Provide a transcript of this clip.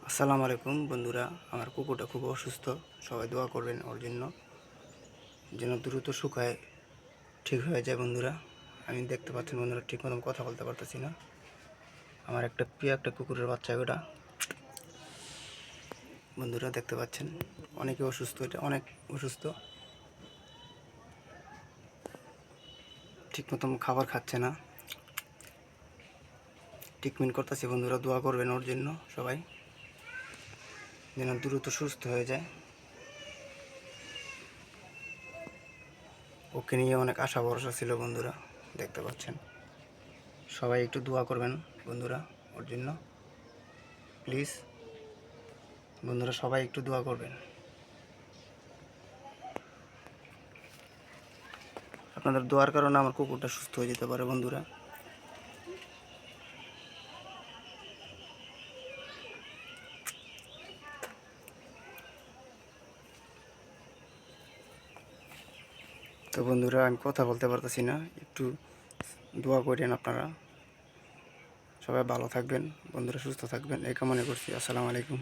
আসসালামু আলাইকুম বন্ধুরা। আমার কুকুরটা খুব অসুস্থ, সবাই দোয়া করবেন ওর জন্য, যেন দ্রুত শুকায় ঠিক হয়ে যায়। বন্ধুরা, আমি দেখতে পাচ্ছেন বন্ধুরা, ঠিক মতন কথা বলতে পারতেছি না। আমার একটা প্রিয় একটা কুকুরের বাচ্চা ওটা। বন্ধুরা দেখতে পাচ্ছেন অনেকে অসুস্থ, এটা অনেক অসুস্থ, ঠিক মতন খাবার খাচ্ছে না, ট্রিটমেন্ট করতেছি। বন্ধুরা দোয়া করবেন ওর জন্য সবাই, যেন দ্রুত সুস্থ হয়ে যায়। ওকে নিয়ে অনেক আশা ভরসা ছিল বন্ধুরা, দেখতে পাচ্ছেন। সবাই একটু দোয়া করবেন বন্ধুরা ওর জন্য, প্লিজ বন্ধুরা, সবাই একটু দোয়া করবেন। আপনাদের দোয়ার কারণে আমার কুকুরটা সুস্থ হয়ে যেতে পারে বন্ধুরা। তো বন্ধুরা, আমি কথা বলতে পারতেছি না, একটু দোয়া করেন আপনারা। সবাই ভালো থাকবেন বন্ধুরা, সুস্থ থাকবেন এই কামনা করছি। আসসালামু আলাইকুম।